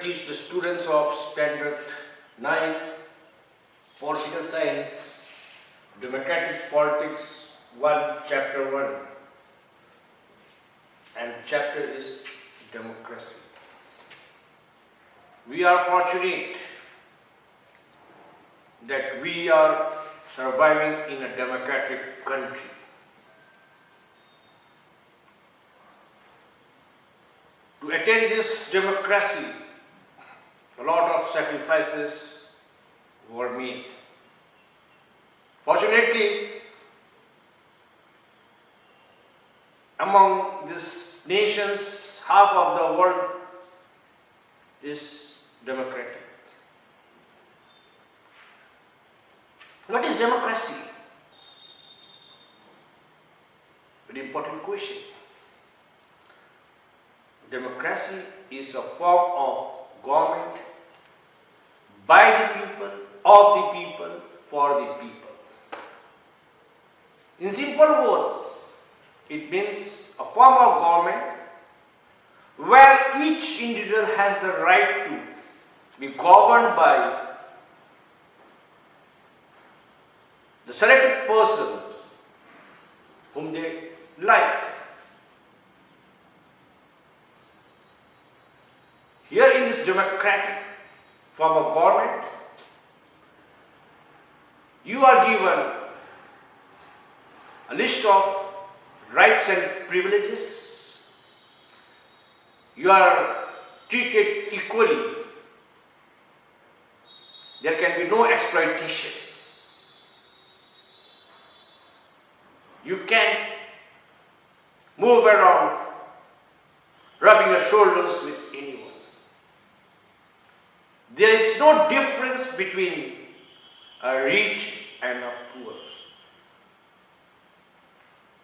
teach the students of Standard 9 Political Science, Democratic Politics 1, Chapter 1. And chapter is Democracy. We are fortunate that we are surviving in a democratic country. To attain this democracy, a lot of sacrifices were made. Fortunately, among these nations, half of the world is democratic. What is democracy? Very important question. Democracy is a form of government by the people, of the people, for the people. In simple words, it means a form of government where each individual has the right to be governed by the selected persons whom they like. Here in this democratic form of government, you are given a list of rights and privileges. You are treated equally. There can be no exploitation. You can move around rubbing your shoulders with anyone. There is no difference between a rich and a poor.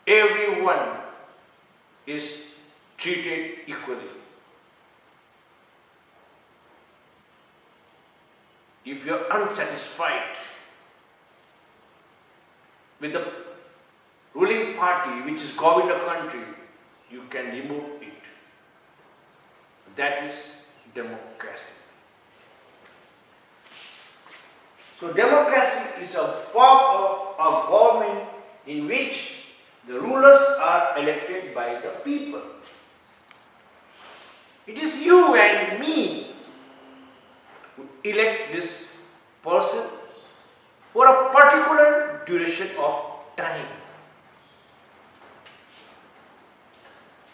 Everyone is treated equally. If you are unsatisfied with the ruling party which is governing the country, you can remove it. That is democracy. So democracy is a form of a government in which the rulers are elected by the people. It is you and me who elect this person for a particular duration of time.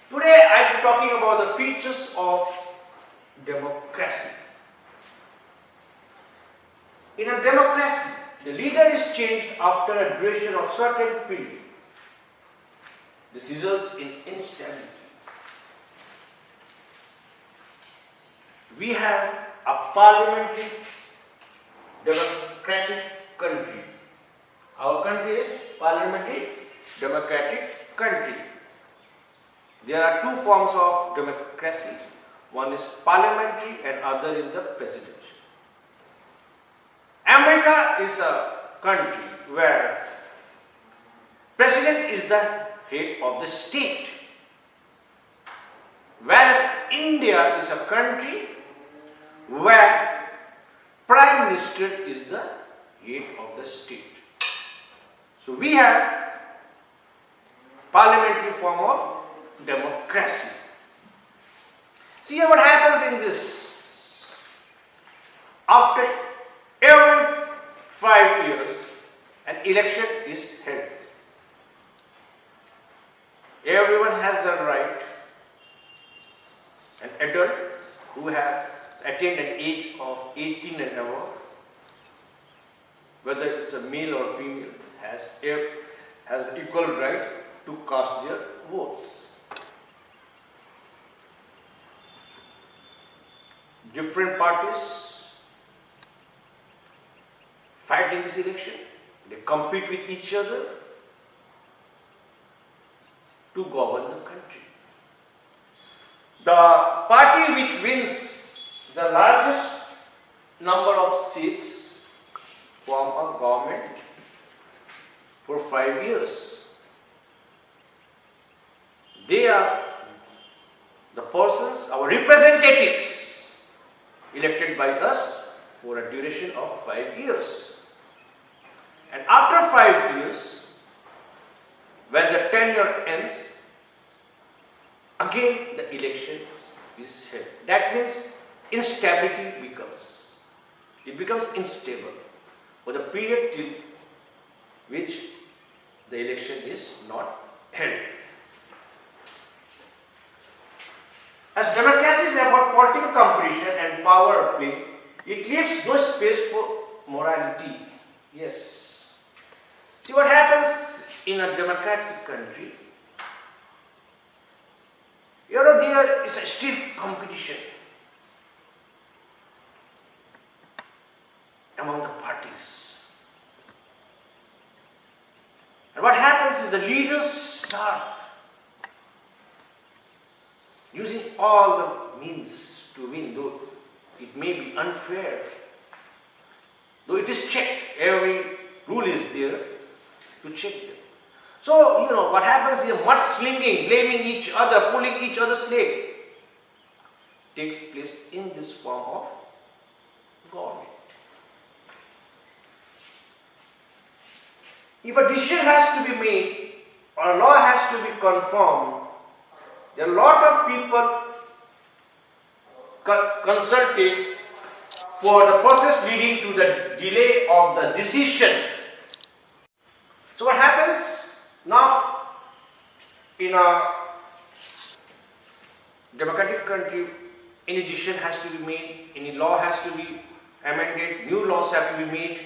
Today I am talking about the features of democracy. In a democracy, the leader is changed after a duration of certain period. This results in instability. We have a parliamentary democratic country. Our country is parliamentary democratic country. There are two forms of democracy. One is parliamentary and other is the presidential. America is a country where president is the head of the state, whereas India is a country where prime minister is the head of the state. So we have parliamentary form of democracy. See what happens in this. After every 5 years, an election is held. Everyone has the right, an adult who has attained an age of 18 and above, whether it's a male or female, has equal right to cast their votes. Different parties fight in this election. They compete with each other to govern the country. The party which wins the largest number of seats form a government for 5 years. They are the persons, our representatives, elected by us for a duration of 5 years. And after 5 years, when the tenure ends, again the election is held. That means instability becomes. It becomes unstable for the period till which the election is not held. As democracy is about political competition and power play, it leaves no space for morality. Yes. See what happens in a democratic country. There is a stiff competition among the parties. And what happens is the leaders start using all the means to win, though it may be unfair, though it is checked, every rule is there to check them. So, what happens is mudslinging, blaming each other, pulling each other's leg takes place in this form of government. If a decision has to be made or a law has to be confirmed, there are a lot of people consulted for the process leading to the delay of the decision. So what happens now in a democratic country? Any decision has to be made, any law has to be amended, new laws have to be made.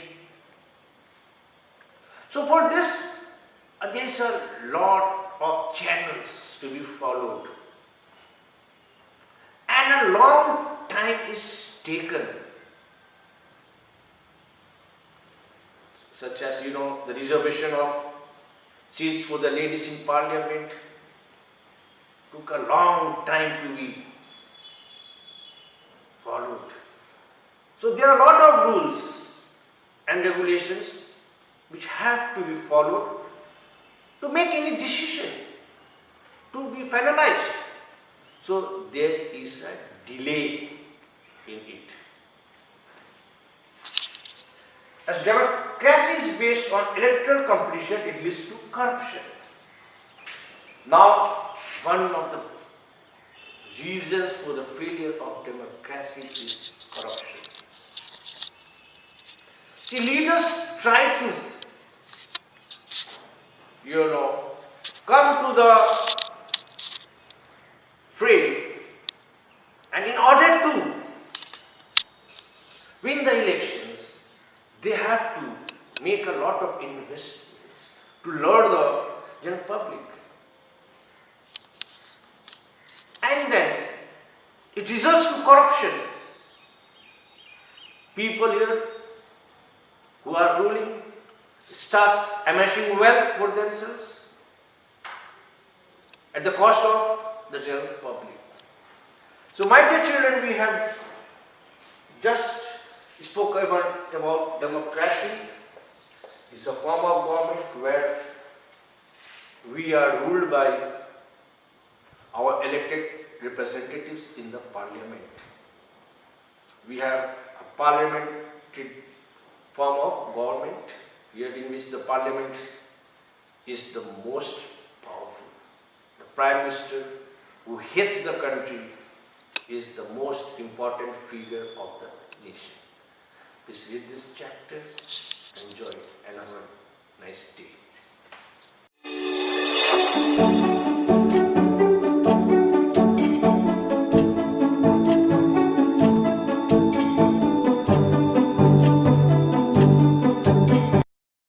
So for this, there is a lot of channels to be followed. And a long time is taken. Such as, the reservation of seats for the ladies in parliament took a long time to be followed. So there are a lot of rules and regulations which have to be followed to make any decision to be finalized. So there is a delay in it. As democracy is based on electoral competition, it leads to corruption. Now, one of the reasons for the failure of democracy is corruption. See, leaders try to, come to the fray, and in order to win the elections, they have to make a lot of investments to lure the general public. And then it results to corruption. People here who are ruling starts amassing wealth for themselves at the cost of the general public. So my dear children, we have just spoken about democracy. It's a form of government where we are ruled by our elected representatives in the parliament. We have a parliamentary form of government here in which the parliament is the most powerful. The Prime Minister who heads the country is the most important figure of the nation. Please read this chapter, enjoy it, and have a nice day.